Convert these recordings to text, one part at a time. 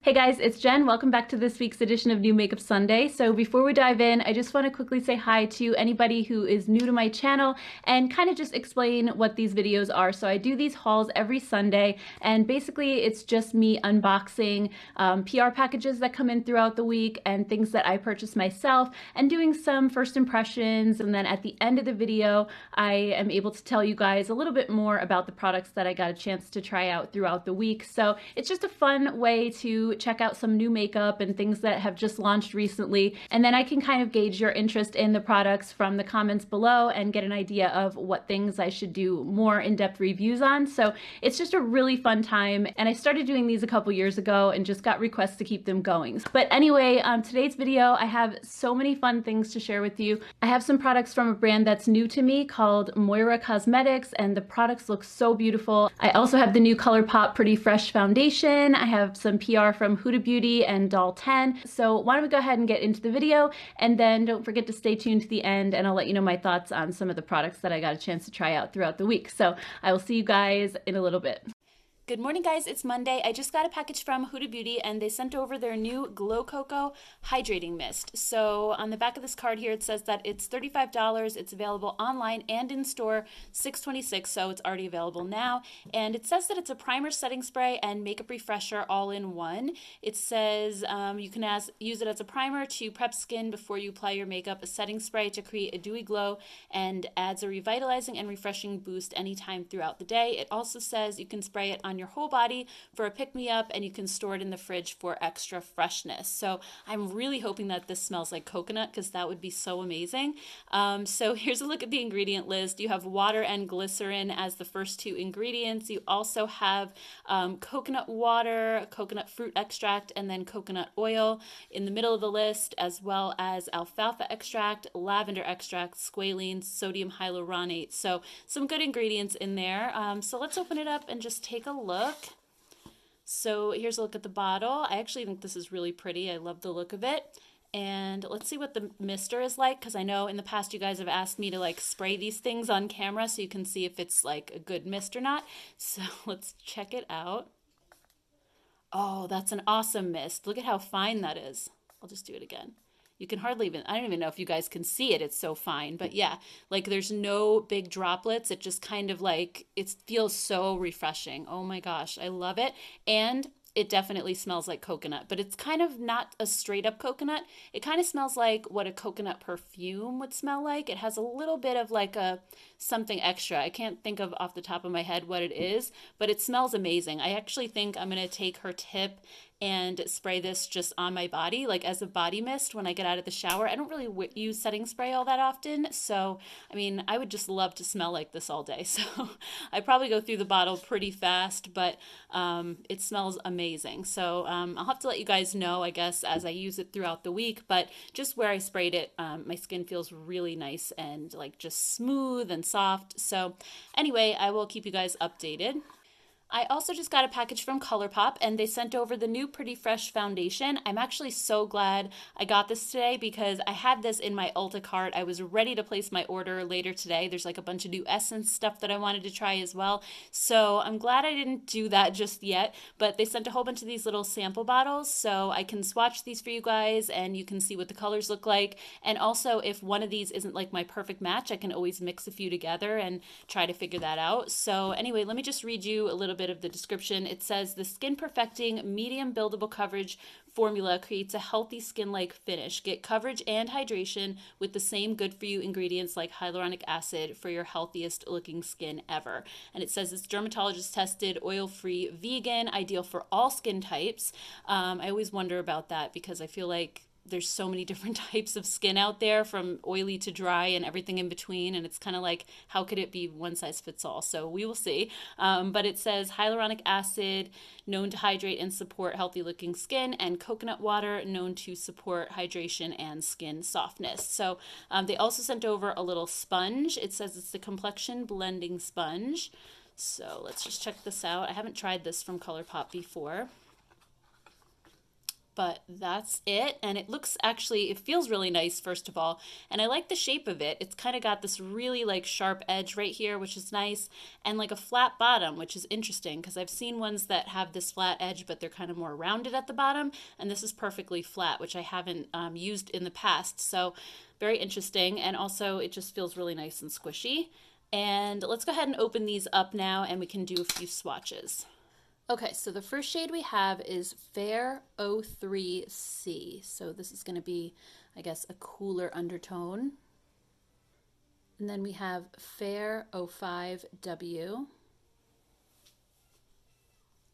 Hey guys, it's Jen. Welcome back to this week's edition of New Makeup Sunday. So before we dive in, I just want to quickly say hi to anybody who is new to my channel and kind of just explain what these videos are. So I do these hauls every Sunday, and basically it's just me unboxing PR packages that come in throughout the week and things that I purchase myself and doing some first impressions. And then at the end of the video, I am able to tell you guys a little bit more about the products that I got a chance to try out throughout the week. So it's just a fun way to check out some new makeup and things that have just launched recently. And then I can kind of gauge your interest in the products from the comments below and get an idea of what things I should do more in-depth reviews on. So it's just a really fun time. And I started doing these a couple years ago and just got requests to keep them going. But anyway, today's video, I have so many fun things to share with you. I have some products from a brand that's new to me called Moira Cosmetics, and the products look so beautiful. I also have the new Colourpop Pretty Fresh Foundation. I have some PR from Huda Beauty and Doll 10. So why don't we go ahead and get into the video, and then don't forget to stay tuned to the end and I'll let you know my thoughts on some of the products that I got a chance to try out throughout the week. So I will see you guys in a little bit. Good morning, guys. It's Monday. I just got a package from Huda Beauty and they sent over their new Glow Coco Hydrating Mist. So on the back of this card here, it says that it's $35. It's available online and in store $6.26, so it's already available now. And it says that it's a primer, setting spray, and makeup refresher all in one. It says you can use it as a primer to prep skin before you apply your makeup, a setting spray to create a dewy glow, and adds a revitalizing and refreshing boost anytime throughout the day. It also says you can spray it on your whole body for a pick-me-up, and you can store it in the fridge for extra freshness. So I'm really hoping that this smells like coconut, because that would be so amazing. So here's a look at the ingredient list. You have water and glycerin as the first two ingredients. You also have coconut water, coconut fruit extract, and then coconut oil in the middle of the list, as well as alfalfa extract, lavender extract, squalene, sodium hyaluronate. So some good ingredients in there. So let's open it up and just take a look. So here's a look at the bottle. I actually think this is really pretty. I love the look of it. And let's see what the mister is like, because I know in the past you guys have asked me to like spray these things on camera so you can see if it's like a good mist or not. So let's check it out. Oh, that's an awesome mist. Look at how fine that is. I'll just do it again. You can hardly even, I don't even know if you guys can see it. It's so fine. But yeah, like there's no big droplets. It just kind of like, it feels so refreshing. Oh my gosh, I love it. And it definitely smells like coconut, but it's kind of not a straight up coconut. It kind of smells like what a coconut perfume would smell like. It has a little bit of like a something extra. I can't think of off the top of my head what it is, but it smells amazing. I actually think I'm going to take her tip and spray this just on my body, like as a body mist when I get out of the shower. I don't really use setting spray all that often. So, I mean, I would just love to smell like this all day. So I probably go through the bottle pretty fast, but it smells amazing. So I'll have to let you guys know, I guess, as I use it throughout the week, but just where I sprayed it, my skin feels really nice and like just smooth and soft. So anyway, I will keep you guys updated. I also just got a package from Colourpop and they sent over the new Pretty Fresh Foundation. I'm actually so glad I got this today because I had this in my Ulta cart. I was ready to place my order later today. There's like a bunch of new Essence stuff that I wanted to try as well. So I'm glad I didn't do that just yet, but they sent a whole bunch of these little sample bottles so I can swatch these for you guys and you can see what the colors look like. And also if one of these isn't like my perfect match, I can always mix a few together and try to figure that out. So anyway, let me just read you a little bit of the description. It says the skin perfecting medium buildable coverage formula creates a healthy skin-like finish. Get coverage and hydration with the same good for you ingredients like hyaluronic acid for your healthiest looking skin ever. And it says it's dermatologist tested, oil-free, vegan, ideal for all skin types. I always wonder about that because I feel like there's so many different types of skin out there, from oily to dry and everything in between, and it's kind of like, how could it be one size fits all? So we will see. But it says hyaluronic acid, known to hydrate and support healthy looking skin, and coconut water, known to support hydration and skin softness. So they also sent over a little sponge. It says it's the complexion blending sponge. So let's just check this out. I haven't tried this from Colourpop before. but that's it. And it looks actually, it feels really nice, first of all. And I like the shape of it. It's kind of got this really like sharp edge right here, which is nice, and like a flat bottom, which is interesting because I've seen ones that have this flat edge, but they're kind of more rounded at the bottom. And this is perfectly flat, which I haven't used in the past. So very interesting. And also it just feels really nice and squishy. And let's go ahead and open these up now and we can do a few swatches. Okay, so the first shade we have is Fair 03C. So this is going to be, I guess, a cooler undertone. And then we have Fair 05W.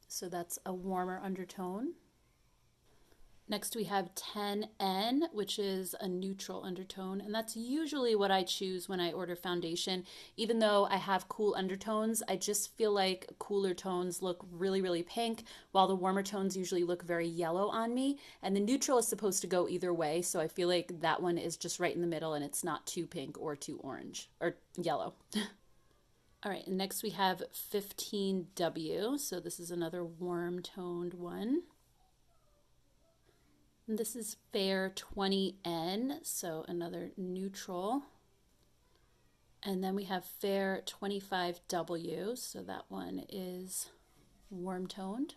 So that's a warmer undertone. Next we have 10N, which is a neutral undertone, and that's usually what I choose when I order foundation. Even though I have cool undertones, I just feel like cooler tones look really, really pink, while the warmer tones usually look very yellow on me. And the neutral is supposed to go either way, so I feel like that one is just right in the middle and it's not too pink or too orange, or yellow. All right, and next we have 15W, so this is another warm toned one. And this is Fair 20N, so another neutral. And then we have Fair 25W, so that one is warm toned.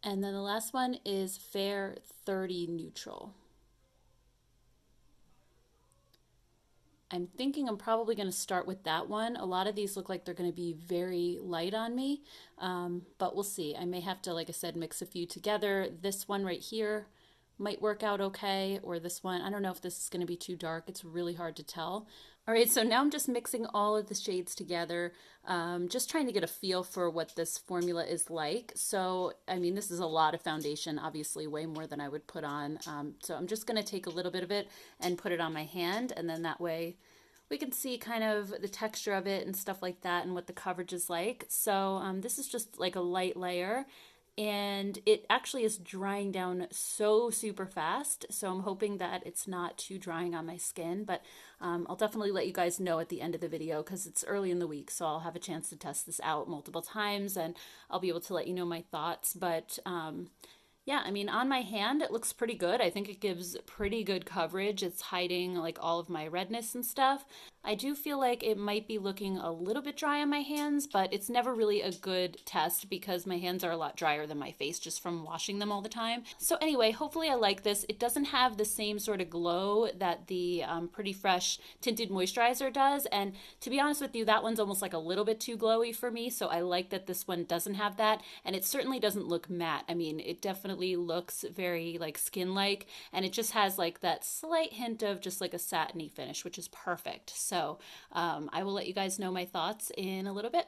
And then the last one is Fair 30 neutral. I'm thinking I'm probably going to start with that one. A lot of these look like they're going to be very light on me, but we'll see. I may have to, like I said, mix a few together. This one right here might work out okay, or this one. I don't know if this is going to be too dark. It's really hard to tell. All right, so now I'm just mixing all of the shades together, just trying to get a feel for what this formula is like. So, I mean, this is a lot of foundation, obviously way more than I would put on. So I'm just going to take a little bit of it and put it on my hand, and then that way we can see kind of the texture of it and stuff like that and what the coverage is like. So this is just like a light layer, and it actually is drying down so super fast, so I'm hoping that it's not too drying on my skin, but I'll definitely let you guys know at the end of the video because it's early in the week, so I'll have a chance to test this out multiple times and I'll be able to let you know my thoughts. But yeah, I mean, on my hand, it looks pretty good. I think it gives pretty good coverage. It's hiding like all of my redness and stuff. I do feel like it might be looking a little bit dry on my hands, but it's never really a good test because my hands are a lot drier than my face just from washing them all the time. So anyway, hopefully I like this. It doesn't have the same sort of glow that the Pretty Fresh Tinted Moisturizer does. And to be honest with you, that one's almost like a little bit too glowy for me. So I like that this one doesn't have that. And it certainly doesn't look matte. I mean, it definitely looks very like skin-like. And it just has like that slight hint of just like a satiny finish, which is perfect. So I will let you guys know my thoughts in a little bit.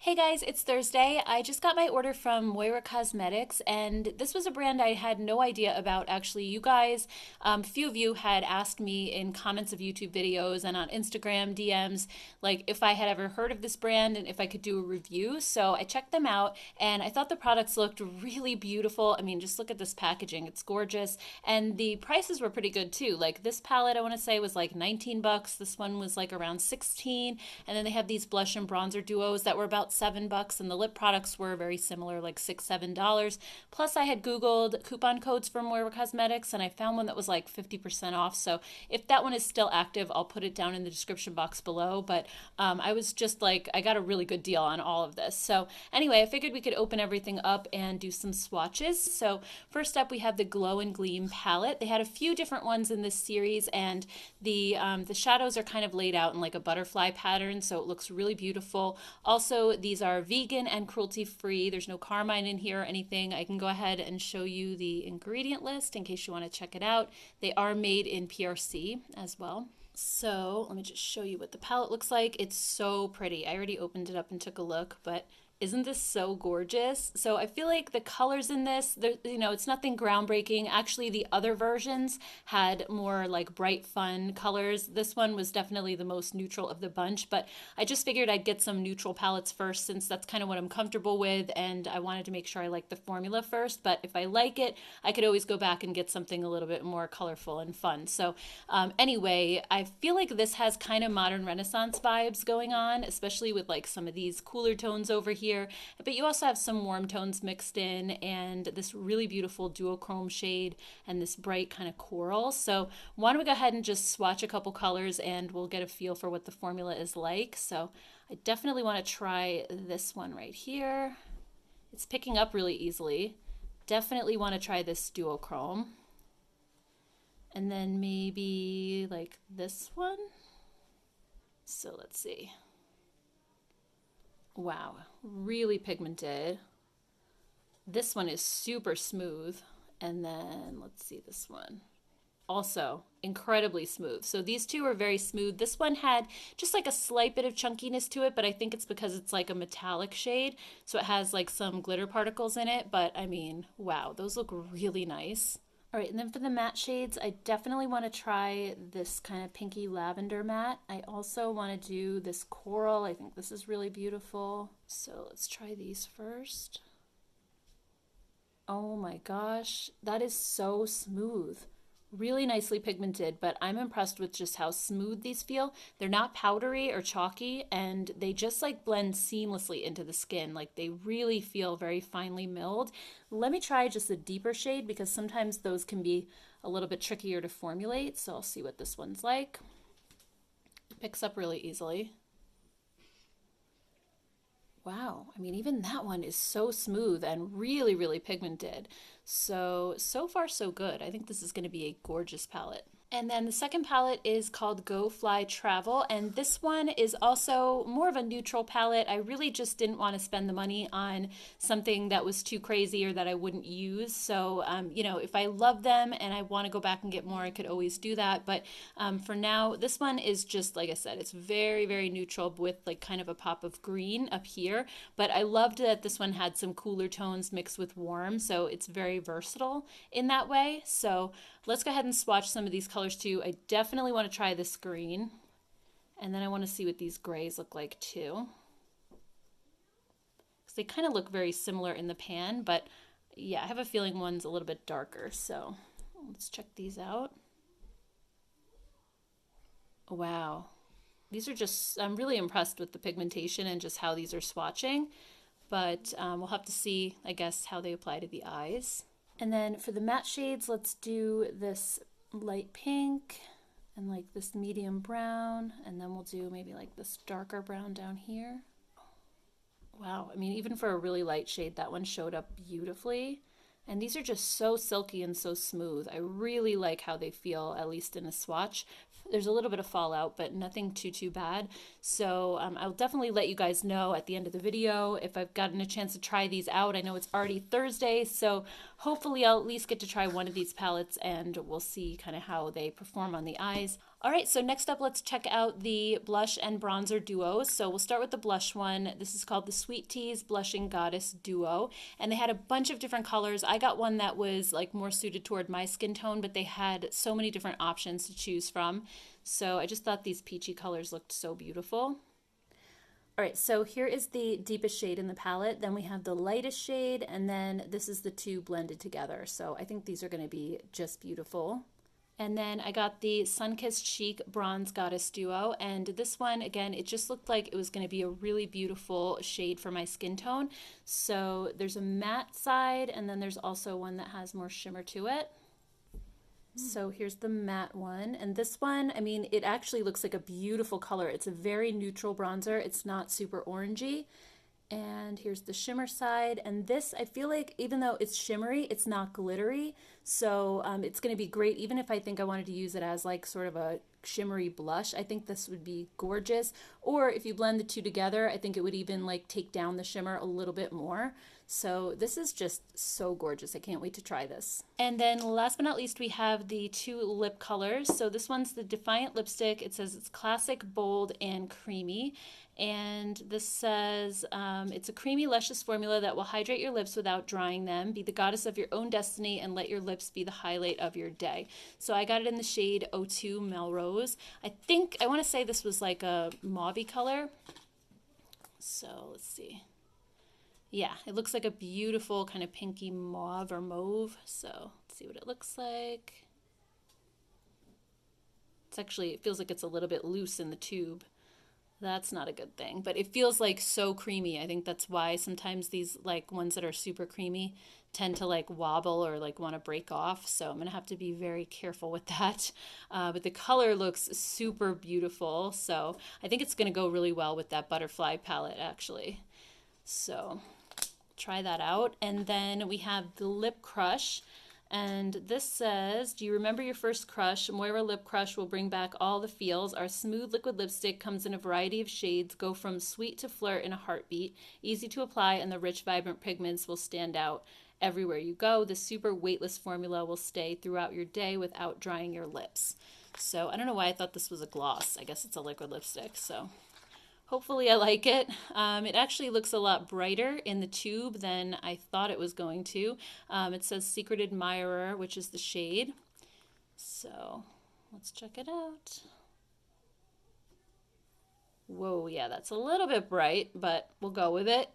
Hey guys, it's Thursday. I just got my order from Moira Cosmetics, and this was a brand I had no idea about. Actually, you guys, a few of you had asked me in comments of YouTube videos and on Instagram DMs, like if I had ever heard of this brand and if I could do a review. So I checked them out and I thought the products looked really beautiful. I mean, just look at this packaging. It's gorgeous. And the prices were pretty good too. Like this palette, I want to say was like 19 bucks. This one was like around 16. And then they have these blush and bronzer duos that were about $7, and the lip products were very similar, like $6-7. Plus I had Googled coupon codes for Moira Cosmetics and I found one that was like 50% off. So if that one is still active, I'll put it down in the description box below. But I was just like, I got a really good deal on all of this. So anyway, I figured we could open everything up and do some swatches. So first up, we have the Glow and Gleam palette. They had a few different ones in this series, and the shadows are kind of laid out in like a butterfly pattern, so it looks really beautiful. Also, these are vegan and cruelty-free. There's no carmine in here or anything. I can go ahead and show you the ingredient list in case you want to check it out. They are made in PRC as well. So let me just show you what the palette looks like. It's so pretty. I already opened it up and took a look, but isn't this so gorgeous? So I feel like the colors in this, you know, it's nothing groundbreaking. Actually, the other versions had more like bright, fun colors. This one was definitely the most neutral of the bunch, but I just figured I'd get some neutral palettes first since that's kind of what I'm comfortable with, and I wanted to make sure I like the formula first. But if I like it, I could always go back and get something a little bit more colorful and fun. So anyway, I feel like this has kind of modern Renaissance vibes going on, especially with like some of these cooler tones over here. here, but you also have some warm tones mixed in and this really beautiful duochrome shade and this bright kind of coral. So why don't we go ahead and just swatch a couple colors and we'll get a feel for what the formula is like. So I definitely want to try this one right here. It's picking up really easily. Definitely want to try this duochrome. And then maybe like this one. So let's see. Wow, really pigmented. This one is super smooth. And then let's see this one. Also incredibly smooth. So these two are very smooth. This one had just like a slight bit of chunkiness to it, but I think it's because it's like a metallic shade. So it has like some glitter particles in it. But I mean, wow, those look really nice. All right, and then for the matte shades, I definitely want to try this kind of pinky lavender matte. I also want to do this coral. I think this is really beautiful. So let's try these first. Oh my gosh, that is so smooth. Really nicely pigmented, but I'm impressed with just how smooth these feel. They're not powdery or chalky, and they just like blend seamlessly into the skin. Like they really feel very finely milled. Let me try just a deeper shade because sometimes those can be a little bit trickier to formulate. So I'll see what this one's like. It picks up really easily. Wow, I mean, even that one is so smooth and really, really pigmented. So far so good. I think this is going to be a gorgeous palette. And then the second palette is called Go Fly Travel, and this one is also more of a neutral palette. I really just didn't want to spend the money on something that was too crazy or that I wouldn't use. So, you know, if I love them and I want to go back and get more, I could always do that. But for now, this one is just, like I said, it's very, very neutral with like kind of a pop of green up here. But I loved that this one had some cooler tones mixed with warm, so it's very versatile in that way. So let's go ahead and swatch some of these colors too. I definitely want to try this green. And then I want to see what these grays look like too. Because they kind of look very similar in the pan, but yeah, I have a feeling one's a little bit darker. So let's check these out. Wow. These are just, I'm really impressed with the pigmentation and just how these are swatching. But we'll have to see, I guess, how they apply to the eyes. And then for the matte shades, let's do this light pink and like this medium brown, and then we'll do maybe like this darker brown down here. Wow, I mean, even for a really light shade, that one showed up beautifully. And these are just so silky and so smooth. I really like how they feel, at least in a swatch. There's a little bit of fallout, but nothing too bad. So I'll definitely let you guys know at the end of the video if I've gotten a chance to try these out. I know it's already Thursday, so hopefully I'll at least get to try one of these palettes and we'll see kind of how they perform on the eyes. All right, so next up, let's check out the blush and bronzer duos. So we'll start with the blush one. This is called the Sweet Teas Blushing Goddess Duo, and they had a bunch of different colors. I got one that was like more suited toward my skin tone, but they had so many different options to choose from. So I just thought these peachy colors looked so beautiful. All right, so here is the deepest shade in the palette. Then we have the lightest shade, and then this is the two blended together. So I think these are going to be just beautiful. And then I got the Sunkissed Chic Bronze Goddess Duo, and this one, again, it just looked like it was going to be a really beautiful shade for my skin tone. So there's a matte side, and then there's also one that has more shimmer to it. So here's the matte one, and this one, I mean, it actually looks like a beautiful color. It's a very neutral bronzer. It's not super orangey. And here's the shimmer side, and this, I feel like even though it's shimmery, it's not glittery, so it's going to be great even if I think I wanted to use it as like sort of a shimmery blush. I think this would be gorgeous, or if you blend the two together, I think it would even like take down the shimmer a little bit more. So this is just so gorgeous. I can't wait to try this. And then last but not least, we have the two lip colors. So this one's the Defiant lipstick. It says it's classic, bold, and creamy. And this says it's a creamy, luscious formula that will hydrate your lips without drying them. Be the goddess of your own destiny and let your lips be the highlight of your day. So I got it in the shade 02 Melrose. I think, I want to say this was like a mauve-y color. So let's see. Yeah, it looks like a beautiful kind of pinky mauve or mauve. So let's see what it looks like. It's actually, it feels like it's a little bit loose in the tube. That's not a good thing, but it feels like so creamy. I think that's why sometimes these like ones that are super creamy tend to like wobble or like want to break off. So I'm gonna have to be very careful with that. But the color looks super beautiful. So I think it's gonna go really well with that butterfly palette actually. So try that out. And then we have the Lip Crush. And this says, do you remember your first crush? Moira Lip Crush will bring back all the feels. Our smooth liquid lipstick comes in a variety of shades, go from sweet to flirt in a heartbeat. Easy to apply, and the rich, vibrant pigments will stand out everywhere you go. The super weightless formula will stay throughout your day without drying your lips. So I don't know why I thought this was a gloss. I guess it's a liquid lipstick. So hopefully I like it. It actually looks a lot brighter in the tube than I thought it was going to. It says Secret Admirer, which is the shade. So let's check it out. Whoa, yeah, that's a little bit bright, but we'll go with it.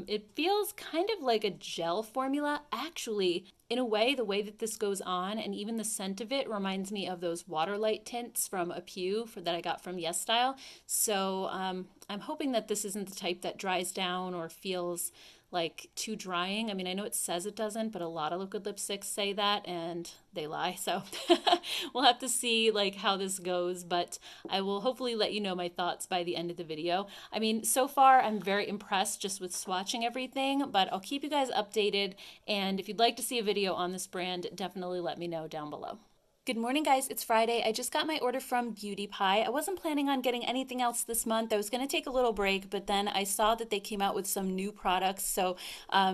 It feels kind of like a gel formula. Actually, in a way, the way that this goes on and even the scent of it reminds me of those Waterlight tints from a Pew that I got from Yes Style. So I'm hoping that this isn't the type that dries down or feels like too drying. I mean, I know it says it doesn't, but a lot of liquid lipsticks say that and they lie. So we'll have to see like how this goes, but I will hopefully let you know my thoughts by the end of the video. I mean, so far I'm very impressed just with swatching everything, but I'll keep you guys updated. And if you'd like to see a video on this brand, definitely let me know down below. Good morning, guys. It's Friday. I just got my order from Beauty Pie. I wasn't planning on getting anything else this month. I was going to take a little break, but then I saw that they came out with some new products. So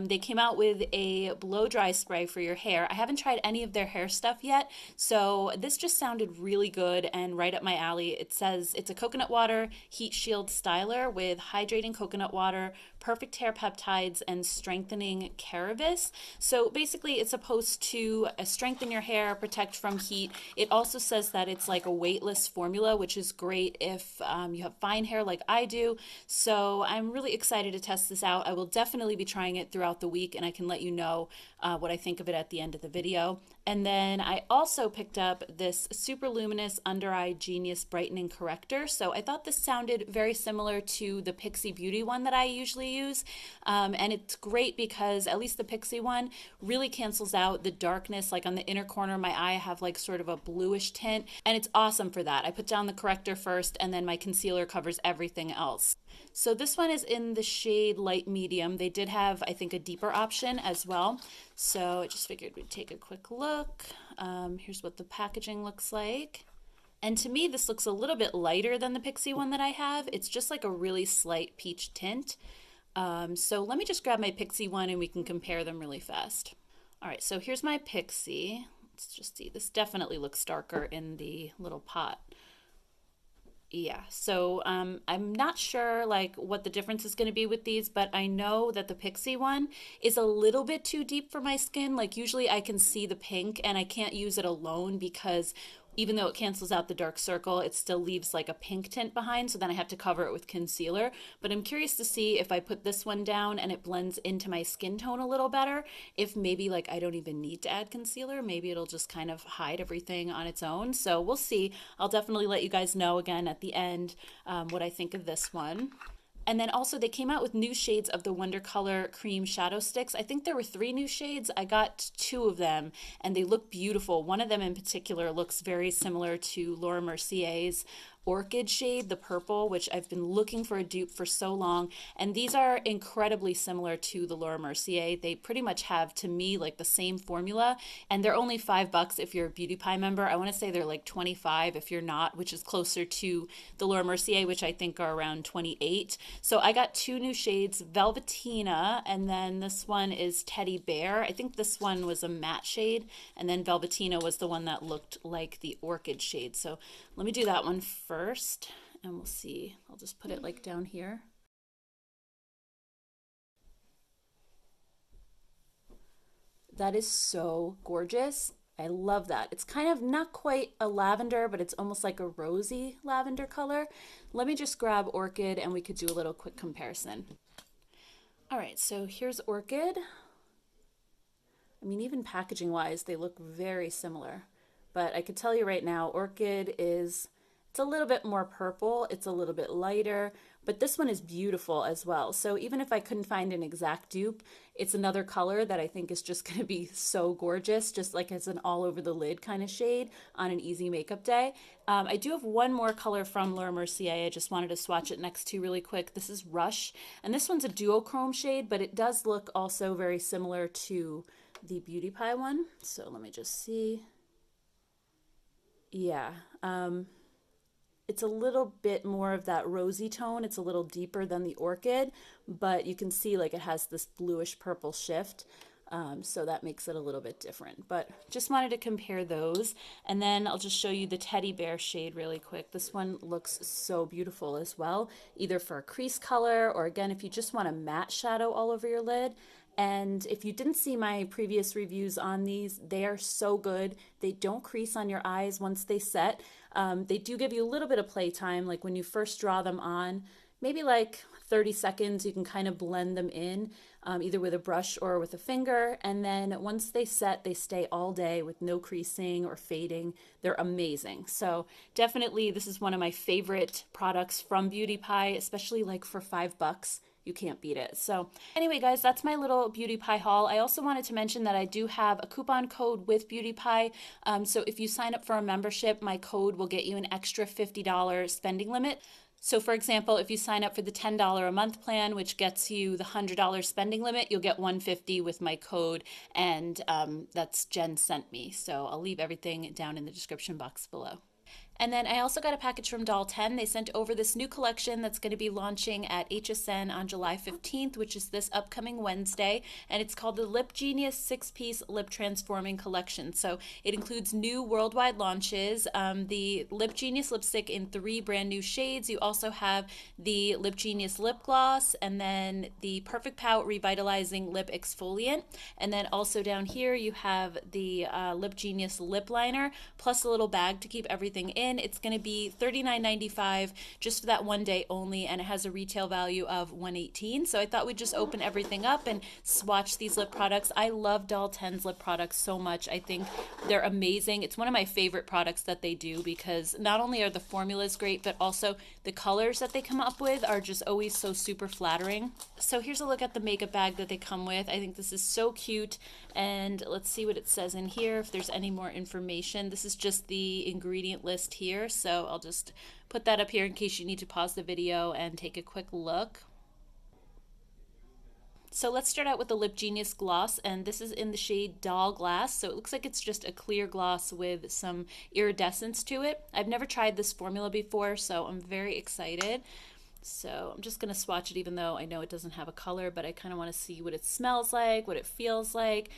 they came out with a blow dry spray for your hair. I haven't tried any of their hair stuff yet, so this just sounded really good and right up my alley. It says it's a coconut water heat shield styler with hydrating coconut water, perfect hair peptides, and strengthening cannabis. So basically, it's supposed to strengthen your hair, protect from heat. It also says that it's like a weightless formula, which is great if you have fine hair like I do. So I'm really excited to test this out. I will definitely be trying it throughout the week, and I can let you know what I think of it at the end of the video. And then I also picked up this Super Luminous Under Eye Genius Brightening Corrector. So I thought this sounded very similar to the Pixi Beauty one that I usually use. And it's great because at least the Pixi one really cancels out the darkness. Like on the inner corner of my eye, I have like sort of a bluish tint, and it's awesome for that. I put down the corrector first, and then my concealer covers everything else. So this one is in the shade light medium. They did have, I think, a deeper option as well. So I just figured we'd take a quick look. Here's what the packaging looks like. And to me, this looks a little bit lighter than the Pixi one that I have. It's just like a really slight peach tint. So let me just grab my Pixi one and we can compare them really fast. All right, so here's my Pixi. Let's just see. This definitely looks darker in the little pot. Yeah, so I'm not sure like what the difference is going to be with these, but I know that the Pixi one is a little bit too deep for my skin. Like usually I can see the pink and I can't use it alone because even though it cancels out the dark circle, it still leaves like a pink tint behind. So then I have to cover it with concealer. But I'm curious to see if I put this one down and it blends into my skin tone a little better, if maybe like I don't even need to add concealer. Maybe it'll just kind of hide everything on its own. So we'll see. I'll definitely let you guys know again at the end what I think of this one. And then also they came out with new shades of the Wonder Color Cream Shadow Sticks. I think there were 3 new shades. I got 2 of them and they look beautiful. One of them in particular looks very similar to Laura Mercier's Orchid shade, the purple, which I've been looking for a dupe for so long. And these are incredibly similar to the Laura Mercier. They pretty much have, to me, like the same formula. And they're only $5 if you're a Beauty Pie member. I want to say they're like 25 if you're not, which is closer to the Laura Mercier, which I think are around 28. So I got 2 new shades, Velvetina, and then this one is Teddy Bear. I think this one was a matte shade, and then Velvetina was the one that looked like the Orchid shade. So let me do that one first, and we'll see. I'll just put it like down here. That is so gorgeous. I love that. It's kind of not quite a lavender, but it's almost like a rosy lavender color. Let me just grab Orchid and we could do a little quick comparison. All right, so here's Orchid. I mean, even packaging wise, they look very similar. But I could tell you right now, Orchid is, It's a little bit more purple, it's a little bit lighter, but this one is beautiful as well. So even if I couldn't find an exact dupe, it's another color that I think is just going to be so gorgeous, just like as an all over the lid kind of shade on an easy makeup day. I do have one more color from Laura Mercier. I just wanted to swatch it next to really quick. This is Rush, and this one's a duochrome shade, but it does look also very similar to the Beauty Pie one. So let me just see. Yeah, it's a little bit more of that rosy tone. It's a little deeper than the Orchid, but you can see like it has this bluish purple shift. So that makes it a little bit different, but just wanted to compare those. And then I'll just show you the Teddy Bear shade really quick. This one looks so beautiful as well, either for a crease color or again, if you just want a matte shadow all over your lid. And if you didn't see my previous reviews on these, they are so good. They don't crease on your eyes once they set. They do give you a little bit of playtime, like when you first draw them on, maybe like 30 seconds, you can kind of blend them in, either with a brush or with a finger. And then once they set, they stay all day with no creasing or fading. They're amazing. So definitely this is one of my favorite products from Beauty Pie, especially like for $5. You can't beat it. So anyway, guys, that's my little Beauty Pie haul. I also wanted to mention that I do have a coupon code with Beauty Pie. So if you sign up for a membership, my code will get you an extra $50 spending limit. So for example, if you sign up for the $10 a month plan, which gets you the $100 spending limit, you'll get $150 with my code, and that's Jen sent me. So I'll leave everything down in the description box below. And then I also got a package from Doll 10. They sent over this new collection that's going to be launching at HSN on July 15th, which is this upcoming Wednesday. And it's called the Lip Genius 6-piece Lip Transforming Collection. So it includes new worldwide launches, the Lip Genius lipstick in 3 brand new shades. You also have the Lip Genius lip gloss, and then the Perfect Pout Revitalizing Lip Exfoliant. And then also down here you have the Lip Genius lip liner, plus a little bag to keep everything in. It's going to be $39.95 just for that one day only, and it has a retail value of $118. So I thought we'd just open everything up and swatch these lip products. I love Doll 10's lip products so much. I think they're amazing. It's one of my favorite products that they do because not only are the formulas great, but also the colors that they come up with are just always so super flattering. So here's a look at the makeup bag that they come with. I think this is so cute, and let's see what it says in here, if there's any more information. This is just the ingredient list here, so I'll just put that up here in case you need to pause the video and take a quick look. So let's start out with the Lip Genius gloss, and this is in the shade Doll Glass. So it looks like it's just a clear gloss with some iridescence to it. I've never tried this formula before, so I'm very excited. So I'm just going to swatch it, even though I know it doesn't have a color, but I kind of want to see what it smells like, what it feels like.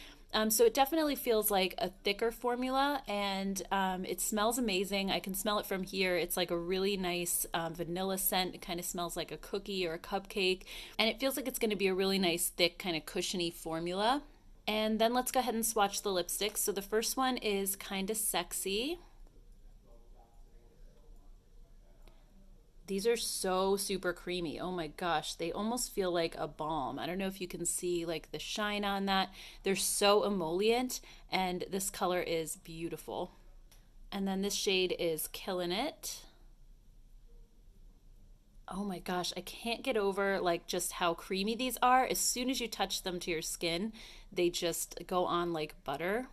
So it definitely feels like a thicker formula, and it smells amazing. I can smell it from here. It's like a really nice vanilla scent. It kind of smells like a cookie or a cupcake, and it feels like it's going to be a really nice, thick, kind of cushiony formula. And then let's go ahead and swatch the lipsticks. So the first one is Kinda Sexy. These are so super creamy. Oh my gosh, they almost feel like a balm. I don't know if you can see like the shine on that. They're so emollient, and this color is beautiful. And then this shade is Killin' It. Oh my gosh, I can't get over like just how creamy these are. As soon as you touch them to your skin, they just go on like butter.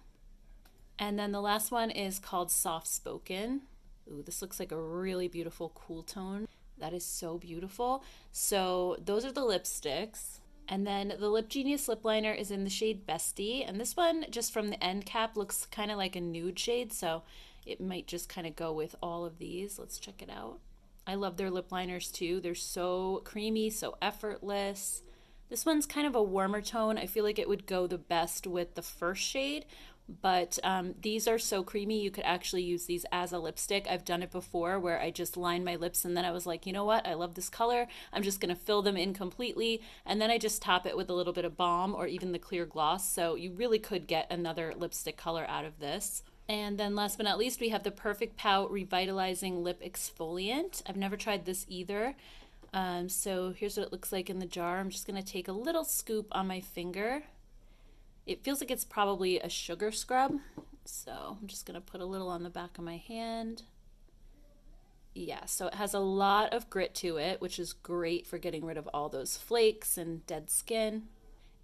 And then the last one is called Soft Spoken. Ooh, this looks like a really beautiful cool tone. That is so beautiful. So those are the lipsticks. And then the Lip Genius lip liner is in the shade Bestie. And this one, just from the end cap, looks kind of like a nude shade. So it might just kind of go with all of these. Let's check it out. I love their lip liners too. They're so creamy, so effortless. This one's kind of a warmer tone. I feel like it would go the best with the first shade, but these are so creamy you could actually use these as a lipstick. I've done it before where I just lined my lips and then I was like, you know what, I love this color, I'm just gonna fill them in completely, and then I just top it with a little bit of balm or even the clear gloss. So you really could get another lipstick color out of this. And then last but not least, we have the Perfect Pout Revitalizing Lip Exfoliant. I've never tried this either. So here's what it looks like in the jar. I'm just gonna take a little scoop on my finger. It feels like it's probably a sugar scrub. So I'm just gonna put a little on the back of my hand. Yeah, so it has a lot of grit to it, which is great for getting rid of all those flakes and dead skin.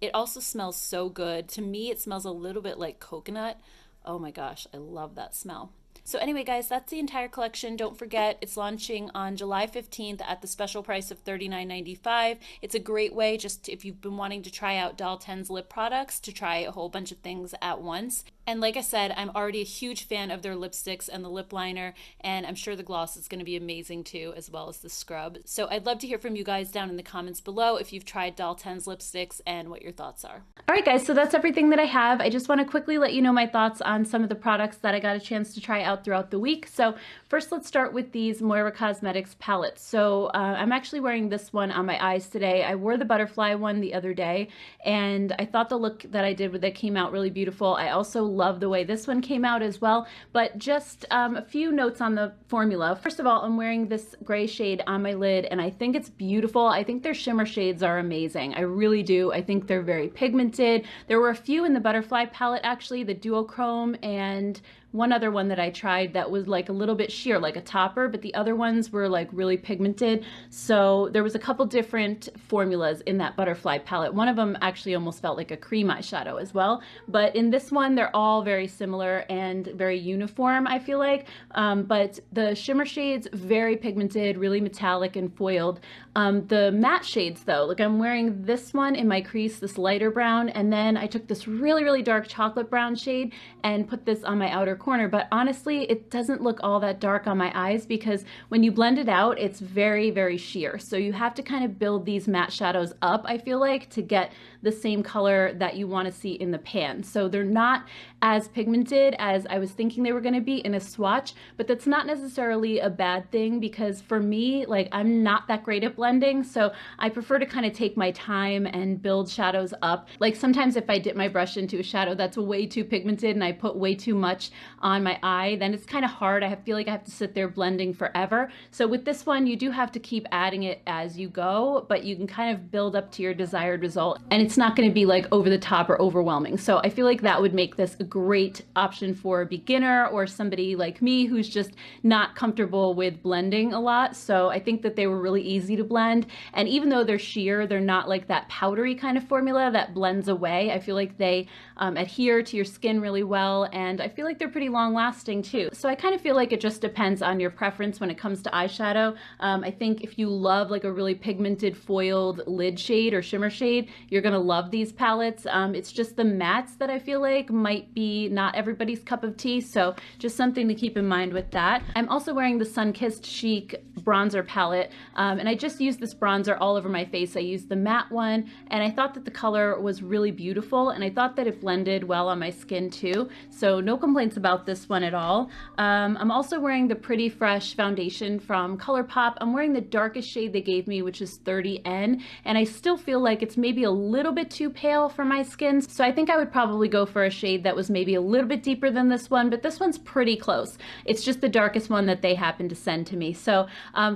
It also smells so good. To me, it smells a little bit like coconut. Oh my gosh, I love that smell. So anyway, guys, that's the entire collection. Don't forget, it's launching on July 15th at the special price of $39.95. It's a great way, just if you've been wanting to try out Doll 10's lip products, to try a whole bunch of things at once. And like I said, I'm already a huge fan of their lipsticks and the lip liner, and I'm sure the gloss is going to be amazing too, as well as the scrub. So I'd love to hear from you guys down in the comments below if you've tried Doll 10's lipsticks and what your thoughts are. All right, guys, so that's everything that I have. I just want to quickly let you know my thoughts on some of the products that I got a chance to try out throughout the week. So first, let's start with these Moira Cosmetics palettes. So I'm actually wearing this one on my eyes today. I wore the butterfly one the other day, and I thought the look that I did with it came out really beautiful. I also love the way this one came out as well, but just a few notes on the formula. First of all, I'm wearing this gray shade on my lid, and I think it's beautiful. I think their shimmer shades are amazing. I really do. I think they're very pigmented. There were a few in the butterfly palette, actually, the duochrome, and one other one that I tried that was like a little bit sheer, like a topper, but the other ones were like really pigmented. So there was a couple different formulas in that butterfly palette. One of them actually almost felt like a cream eyeshadow as well. But in this one, they're all very similar and very uniform, I feel like. But the shimmer shades, very pigmented, really metallic and foiled. The matte shades though, like I'm wearing this one in my crease, this lighter brown, and then I took this really, really dark chocolate brown shade and put this on my outer corner. But honestly, it doesn't look all that dark on my eyes because when you blend it out, it's very, very sheer. So you have to kind of build these matte shadows up, I feel like, to get the same color that you want to see in the pan. So they're not as pigmented as I was thinking they were going to be in a swatch, but that's not necessarily a bad thing because for me, like, I'm not that great at blending, so I prefer to kind of take my time and build shadows up. Like sometimes if I dip my brush into a shadow that's way too pigmented and I put way too much on my eye, then it's kind of hard. I feel like I have to sit there blending forever. So with this one, you do have to keep adding it as you go, but you can kind of build up to your desired result, and it's not going to be like over the top or overwhelming. So I feel like that would make this a great option for a beginner or somebody like me who's just not comfortable with blending a lot. So I think that they were really easy to blend, and even though they're sheer, they're not like that powdery kind of formula that blends away. I feel like they adhere to your skin really well, and I feel like they're pretty long lasting too. So I kind of feel like it just depends on your preference when it comes to eyeshadow. I think if you love like a really pigmented foiled lid shade or shimmer shade, you're gonna love these palettes. It's just the mattes that I feel like might be not everybody's cup of tea, so just something to keep in mind with that. I'm also wearing the Sun-Kissed Chic bronzer palette, and I just used this bronzer all over my face. I used the matte one, and I thought that the color was really beautiful, and I thought that it blended well on my skin too, so no complaints about this one at all. I'm also wearing the Pretty Fresh Foundation from Colourpop. I'm wearing the darkest shade they gave me, which is 30N, and I still feel like it's maybe a little bit too pale for my skin, so I think I would probably go for a shade that was maybe a little bit deeper than this one, but this one's pretty close. It's just the darkest one that they happened to send to me. So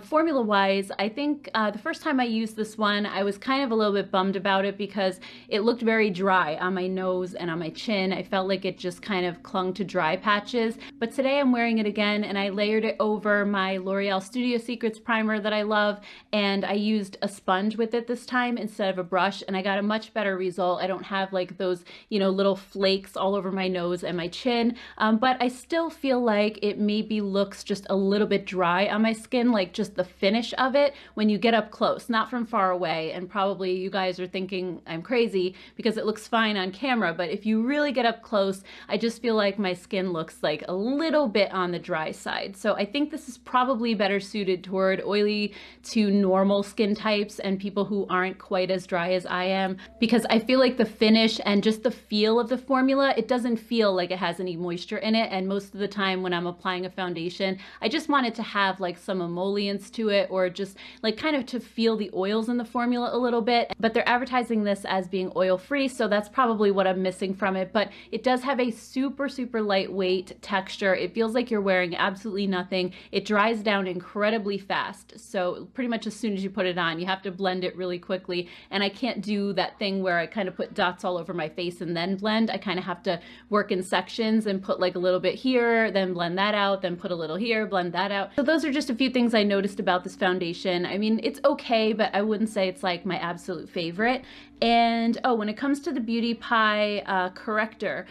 formula wise, I think the first time I used this one, I was kind of a little bit bummed about it because it looked very dry on my nose and on my chin. I felt like it just kind of clung to dry patches, but today I'm wearing it again, and I layered it over my L'Oreal Studio Secrets primer that I love, and I used a sponge with it this time instead of a brush, and I got a much better result. I don't have like those, you know, little flakes all over my nose and my chin, but I still feel like it maybe looks just a little bit dry on my skin, like just the finish of it when you get up close, not from far away. And probably you guys are thinking I'm crazy because it looks fine on camera, but if you really get up close, I just feel like my skin looks like a little bit on the dry side. So I think this is probably better suited toward oily to normal skin types and people who aren't quite as dry as I am, because I feel like the finish and just the feel of the formula, it doesn't feel like it has any moisture in it. And most of the time when I'm applying a foundation, I just want it to have like some emollients to it, or just like kind of to feel the oils in the formula a little bit. But they're advertising this as being oil free, so that's probably what I'm missing from it. But it does have a super, super light lightweight texture. It feels like you're wearing absolutely nothing. It dries down incredibly fast. So pretty much as soon as you put it on, you have to blend it really quickly. And I can't do that thing where I kind of put dots all over my face and then blend. I kind of have to work in sections and put like a little bit here, then blend that out, then put a little here, blend that out. So those are just a few things I noticed about this foundation. I mean, it's okay, but I wouldn't say it's like my absolute favorite. And oh, when it comes to the Beauty Pie corrector,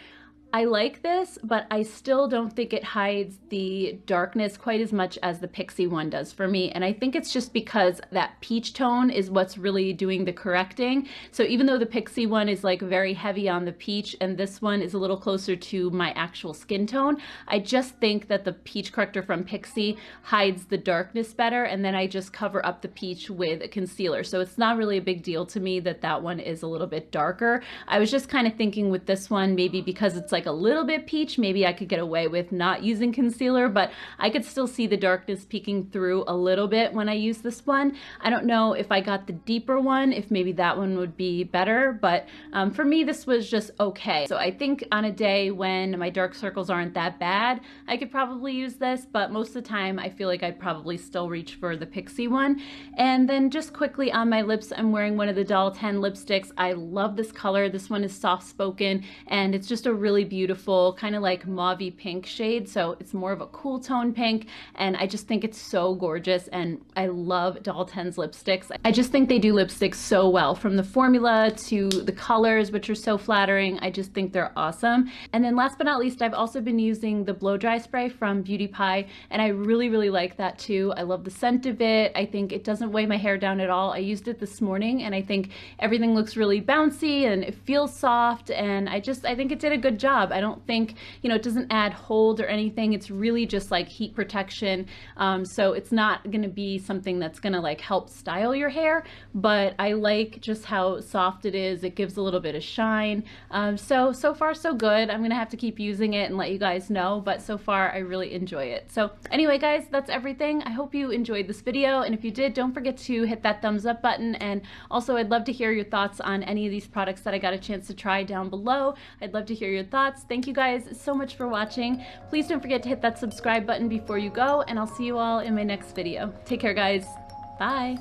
I like this, but I still don't think it hides the darkness quite as much as the Pixie one does for me. And I think it's just because that peach tone is what's really doing the correcting. So even though the Pixie one is like very heavy on the peach and this one is a little closer to my actual skin tone, I just think that the peach corrector from Pixie hides the darkness better, and then I just cover up the peach with a concealer. So it's not really a big deal to me that that one is a little bit darker. I was just kind of thinking with this one, maybe because it's like a little bit peach, maybe I could get away with not using concealer, but I could still see the darkness peeking through a little bit when I use this one. I don't know if I got the deeper one, if maybe that one would be better, but for me, this was just okay. So I think on a day when my dark circles aren't that bad, I could probably use this, but most of the time I feel like I'd probably still reach for the Pixie one. And then just quickly on my lips, I'm wearing one of the Doll 10 lipsticks. I love this color. This one is soft spoken and it's just a really beautiful kind of like mauvey pink shade. So it's more of a cool tone pink. And I just think it's so gorgeous. And I love Doll 10's lipsticks. I just think they do lipsticks so well, from the formula to the colors, which are so flattering. I just think they're awesome. And then last but not least, I've also been using the blow dry spray from Beauty Pie. And I really, really like that too. I love the scent of it. I think it doesn't weigh my hair down at all. I used it this morning and I think everything looks really bouncy and it feels soft. And I think it did a good job. I don't think, you know, it doesn't add hold or anything. It's really just like heat protection. So it's not going to be something that's going to like help style your hair, but I like just how soft it is. It gives a little bit of shine. So far so good. I'm going to have to keep using it and let you guys know, but so far I really enjoy it. So anyway, guys, that's everything. I hope you enjoyed this video. And if you did, don't forget to hit that thumbs up button. And also I'd love to hear your thoughts on any of these products that I got a chance to try down below. I'd love to hear your thoughts. Thank you guys so much for watching. Please don't forget to hit that subscribe button before you go, and I'll see you all in my next video. Take care, guys. Bye.